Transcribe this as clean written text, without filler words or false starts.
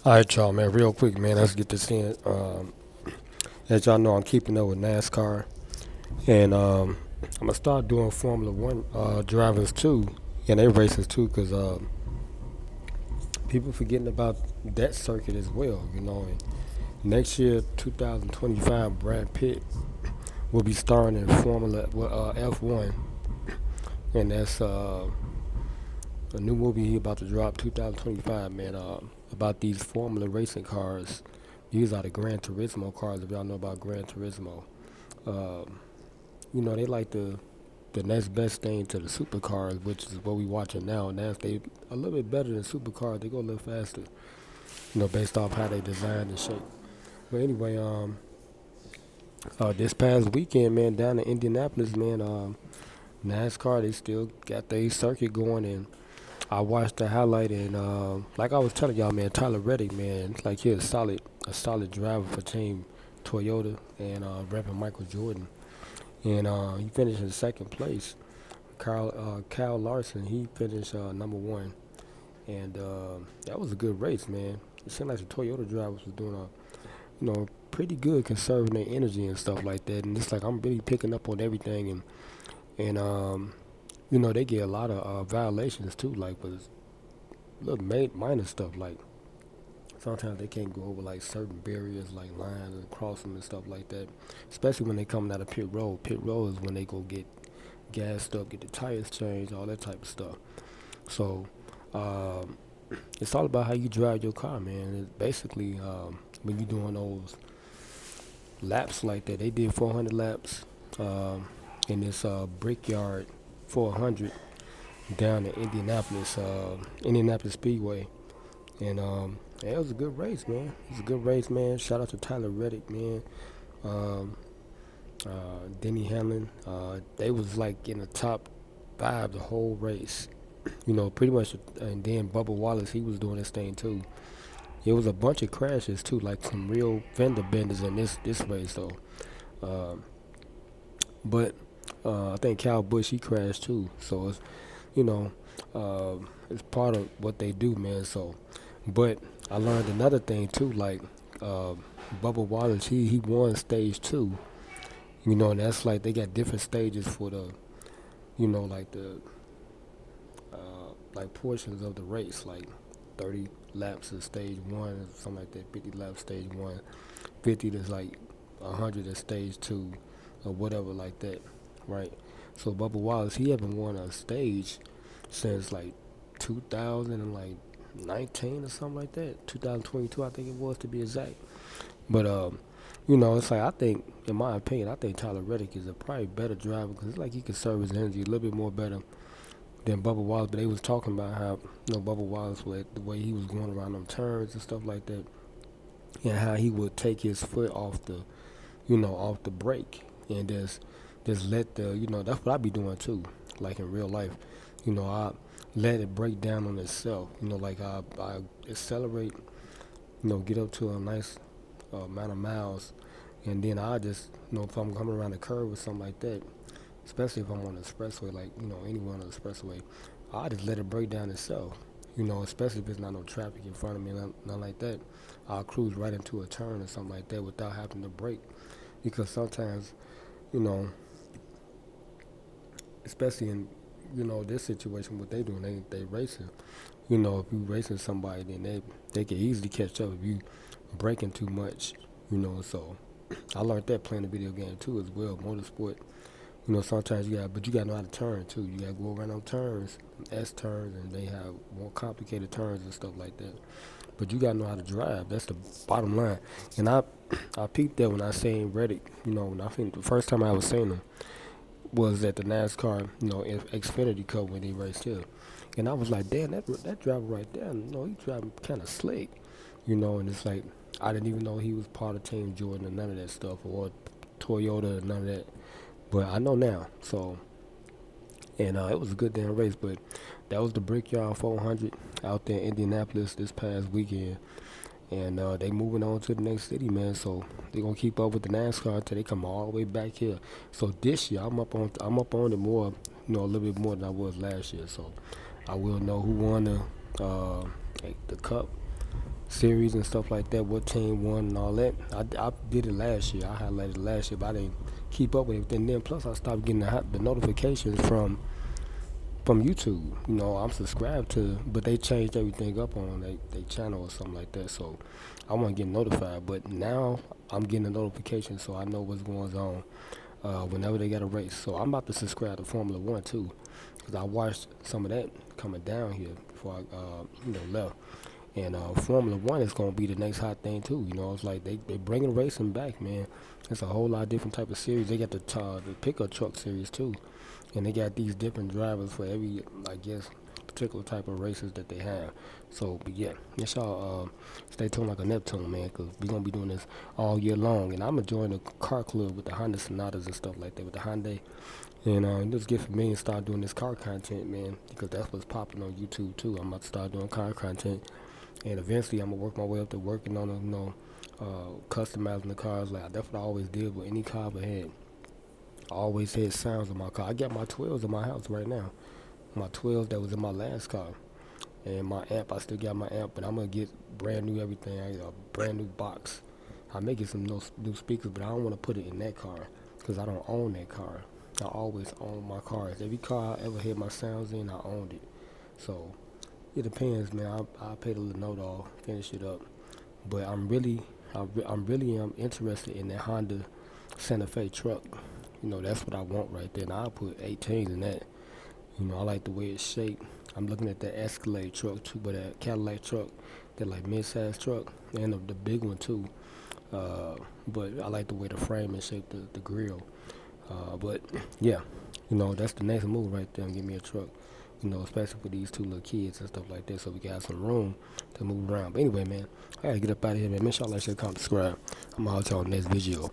All right, y'all, man. Real quick, man. Let's get this in. As y'all know, I'm keeping up with NASCAR, and I'm gonna start doing Formula One drivers too, and they races too, cause people forgetting about that circuit as well. And next year, 2025, Brad Pitt will be starring in F1, and that's a new movie he about to drop 2025, man. About these Formula racing cars. These are the Gran Turismo cars. If y'all know about Gran Turismo, um, they like the next best thing to the supercars, which is what we watching now. Now they a little bit better than supercars. They go a little faster, based off how they design and shape. But anyway, this past weekend, man, down in Indianapolis, man, NASCAR they still got their circuit going, and I watched the highlight, and like I was telling y'all, man, Tyler Reddick, man, like he's a solid driver for Team Toyota, and repping Michael Jordan, and he finished in second place. Kyle Larson, he finished number one, and that was a good race, man. It seemed like the Toyota drivers was doing pretty good conserving their energy and stuff like that. And it's like I'm really picking up on everything, and they get a lot of violations too, like with little minor stuff, like sometimes they can't go over like certain barriers, like lines and cross them and stuff like that. Especially when they coming out of pit road. Pit road is when they go get gassed up, get the tires changed, all that type of stuff. So um, it's all about how you drive your car, man. It's basically when you doing those laps like that. They did 400 laps in this Brickyard 400 down in Indianapolis Speedway, and yeah, it was a good race, man. It was a good race, man. Shout out to Tyler Reddick, man. Um, Denny Hamlin. They was like in the top five the whole race. Pretty much. And then Bubba Wallace, he was doing his thing too. It was a bunch of crashes too, like some real fender benders in this race though. Um, but I think Cal Busch he crashed too. So you know, it's part of what they do, man. So, but I learned another thing too, like uh, Bubba Wallace, he won stage two. And that's like they got different stages for the, like the like portions of the race, like 30 laps of stage one, something like that. 50 laps stage one, 50 to like 100 at stage two, or whatever like that, right? So Bubba Wallace, he haven't won a stage since like 2000 and like 19 or something like that. 2022, I think it was to be exact. But it's like I think, in my opinion, I think Tyler Reddick is a probably better driver because it's like he can serve his energy a little bit more better than Bubba Wallace. But they was talking about how Bubba Wallace, with the way he was going around them turns and stuff like that, and how he would take his foot off the brake, and just let that's what I be doing too, like in real life. I let it break down on itself. Like I accelerate, get up to a nice amount of miles, and then I just, if I'm coming around a curve or something like that, especially if I'm on the expressway, like anywhere on the expressway, I just let it break down itself. Especially if there's not no traffic in front of me, nothing like that. I'll cruise right into a turn or something like that without having to brake, because sometimes, you know, especially in this situation, what they doing, they racing. If you racing somebody, then they can easily catch up if you braking too much. So I learned that playing the video game too as well. Motorsport. Sometimes but you gotta know how to turn too. You gotta go around on turns, S turns, and they have more complicated turns and stuff like that. But you gotta know how to drive. That's the bottom line. And I peeped that when I seen Reddick. And I think the first time I was seeing him was at the NASCAR, Xfinity Cup when they raced here. And I was like, damn, that driver right there, he driving kind of slick, And it's like I didn't even know he was part of Team Jordan or none of that stuff, or Toyota or none of that. But I know now. So, and it was a good damn race. But that was the Brickyard 400 out there in Indianapolis this past weekend, and they moving on to the next city, man. So they gonna keep up with the NASCAR until they come all the way back here. So this year I'm up on it more, a little bit more than I was last year. So I will know who won the cup series and stuff like that, what team won and all that. I did it last year. I highlighted it last year, but I didn't keep up with it. And then plus I stopped getting the notifications from YouTube. You know, I'm subscribed to, but they changed everything up on they channel or something like that. So I want to get notified. But now I'm getting a notification, so I know what's going on whenever they got a race. So I'm about to subscribe to Formula One too, because I watched some of that coming down here before I left. And Formula One is gonna be the next hot thing too. You know, it's like they bringing racing back, man. It's a whole lot of different type of series. They got the pickup truck series too, and they got these different drivers for every, I guess, particular type of races that they have. So, but yeah, yes y'all stay tuned like a Neptune, man, because we gonna be doing this all year long. And I'm enjoying the car club with the Honda Sonatas and stuff like that with the Hyundai. And it's good for me to start doing this car content, man, because that's what's popping on YouTube too. I'm about to start doing car content, and eventually I'm gonna work my way up to working on customizing the cars. Like that's what I always did with any car I had. I always had sounds in my car. I got my 12s in my house right now. My 12 that was in my last car, and my amp. I still got my amp, but I'm gonna get brand new everything. I got a brand new box. I may get some new speakers, but I don't want to put it in that car because I don't own that car. I always own my cars. Every car I ever had my sounds in, I owned it. So it depends, man. I paid a little note off, finish it up. But I'm really interested in that Honda Santa Fe truck. You know, that's what I want right there. And I'll put 18 in that. You know, I like the way it's shaped. I'm looking at that Escalade truck too, but that Cadillac truck, that like mid-size truck, and the big one too. Uh, but I like the way the frame is shaped, the grill. But yeah, you know, that's the next move right there. Give me a truck. You know, especially for these two little kids and stuff like that, so we got some room to move around. But anyway, man, I gotta get up out of here, man. Make sure y'all like, share, comment, subscribe. I'm out y'all next video.